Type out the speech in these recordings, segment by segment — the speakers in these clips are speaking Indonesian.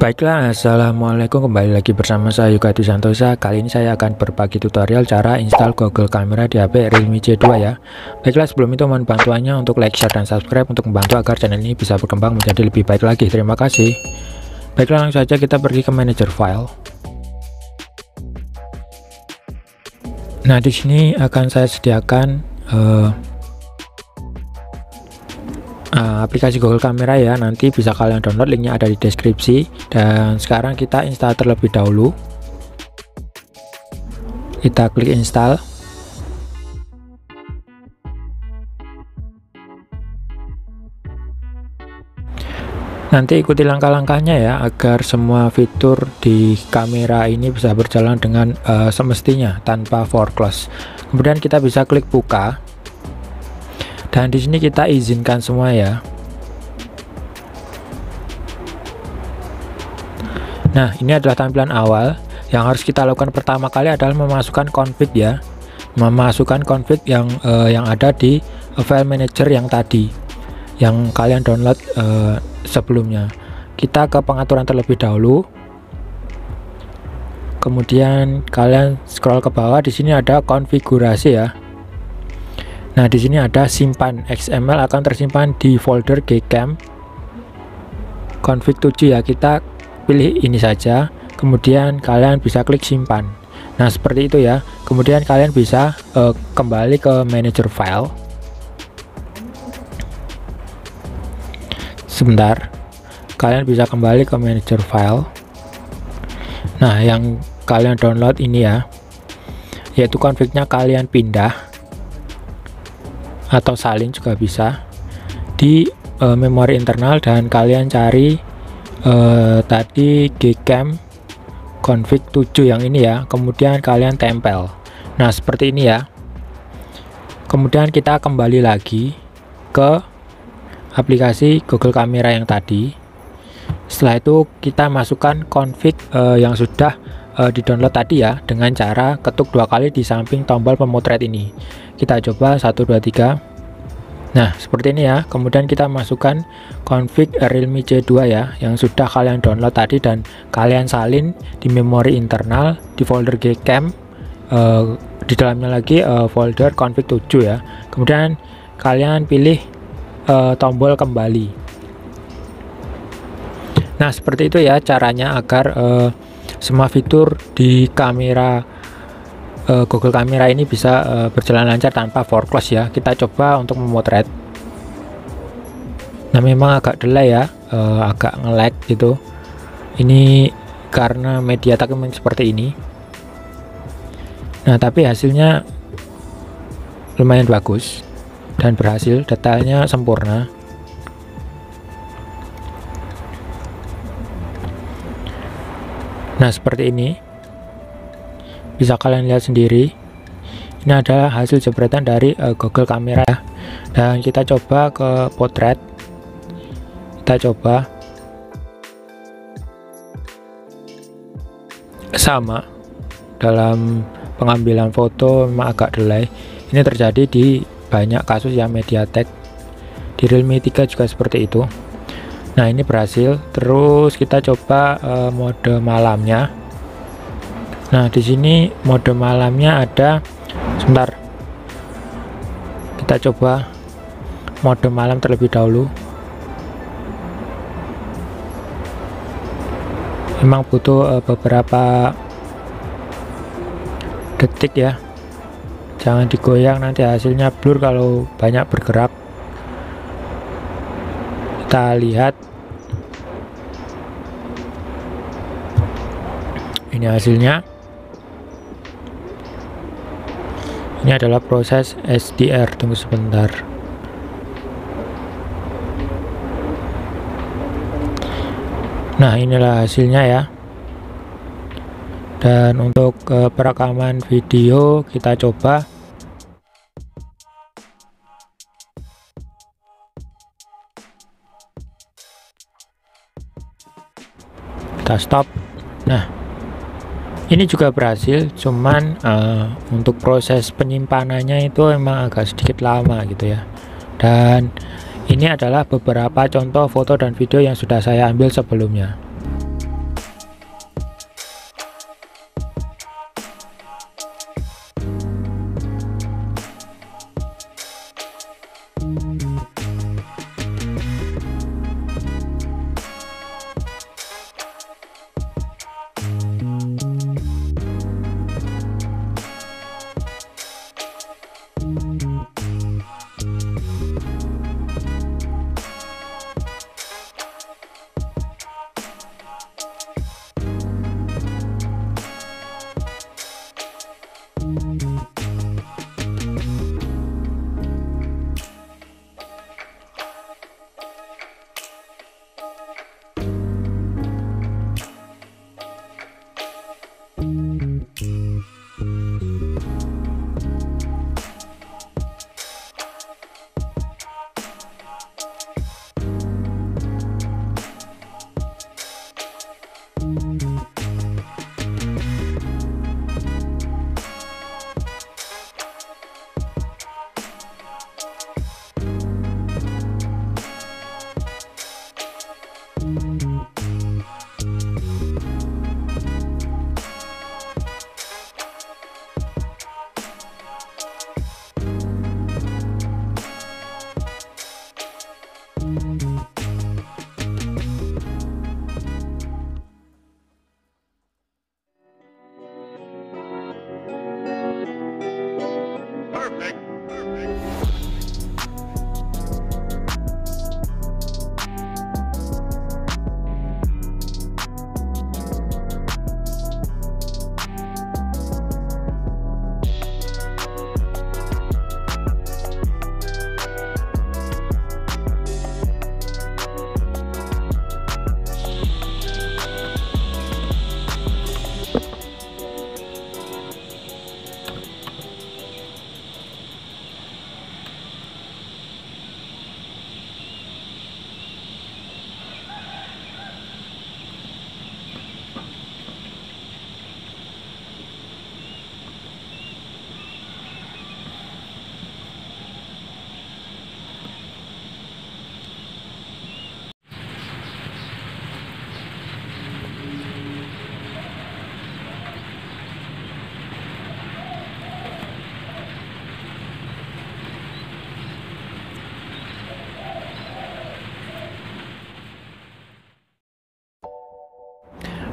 Baiklah, assalamualaikum, kembali lagi bersama saya Yoga Santosa. Kali ini saya akan berbagi tutorial cara install Google Camera di HP Realme C2 ya. Baiklah, sebelum itu mohon bantuannya untuk like, share, dan subscribe untuk membantu agar channel ini bisa berkembang menjadi lebih baik lagi. Terima kasih. Baiklah, langsung saja kita pergi ke manager file. Nah, di sini akan saya sediakan aplikasi Google Camera ya, nanti bisa kalian download, linknya ada di deskripsi. Dan sekarang kita install terlebih dahulu. Kita klik install. Nanti ikuti langkah-langkahnya ya, agar semua fitur di kamera ini bisa berjalan dengan semestinya tanpa foreclose. Kemudian kita bisa klik buka. Dan di sini kita izinkan semua ya. Nah, ini adalah tampilan awal. Yang harus kita lakukan pertama kali adalah memasukkan config ya. Memasukkan config yang ada di file manager yang tadi, yang kalian download sebelumnya. Kita ke pengaturan terlebih dahulu. Kemudian kalian scroll ke bawah, di sini ada konfigurasi ya. Nah, di sini ada simpan XML akan tersimpan di folder gcam config 7 ya. Kita pilih ini saja, kemudian kalian bisa klik simpan. Nah, seperti itu ya. Kemudian kalian bisa kembali ke manager file. Sebentar, kalian bisa kembali ke manager file. Nah, yang kalian download ini ya, yaitu config-nya kalian pindah atau salin juga bisa di memori internal, dan kalian cari tadi gcam config 7 yang ini ya, kemudian kalian tempel. Nah, seperti ini ya. Kemudian kita kembali lagi ke aplikasi Google Camera yang tadi. Setelah itu kita masukkan config yang sudah di-download tadi ya, dengan cara ketuk 2 kali di samping tombol pemotret ini. Kita coba 1 2 3. Nah, seperti ini ya. Kemudian kita masukkan config Realme C2 ya, yang sudah kalian download tadi, dan kalian salin di memori internal di folder gcam, di dalamnya lagi folder config 7 ya. Kemudian kalian pilih tombol kembali. Nah, seperti itu ya caranya agar semua fitur di kamera Google Camera ini bisa berjalan lancar tanpa foreclose ya. Kita coba untuk memotret. Nah, memang agak delay ya, agak nge-lag gitu. Ini karena MediaTek memang seperti ini. Nah, tapi hasilnya lumayan bagus dan berhasil, detailnya sempurna. Nah, seperti ini. Bisa kalian lihat sendiri. Ini adalah hasil jepretan dari Google Camera. Dan kita coba ke potret. Kita coba. Sama. Dalam pengambilan foto memang agak delay. Ini terjadi di banyak kasus ya MediaTek. Di Realme 3 juga seperti itu. Nah, ini berhasil. Terus kita coba mode malamnya. Nah, di sini mode malamnya ada. Sebentar. Kita coba mode malam terlebih dahulu. Memang butuh beberapa detik ya. Jangan digoyang, nanti hasilnya blur kalau banyak bergerak. Kita lihat. Ini hasilnya. Ini adalah proses SDR. Tunggu sebentar. Nah, inilah hasilnya ya. Dan untuk perekaman video kita coba. Kita stop. Nah, ini juga berhasil, cuman untuk proses penyimpanannya itu emang agak sedikit lama gitu ya. Dan ini adalah beberapa contoh foto dan video yang sudah saya ambil sebelumnya.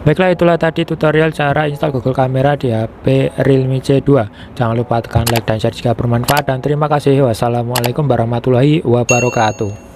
Baiklah, itulah tadi tutorial cara install Google Camera di HP Realme C2. Jangan lupa tekan like dan share jika bermanfaat, dan terima kasih. Wassalamualaikum warahmatullahi wabarakatuh.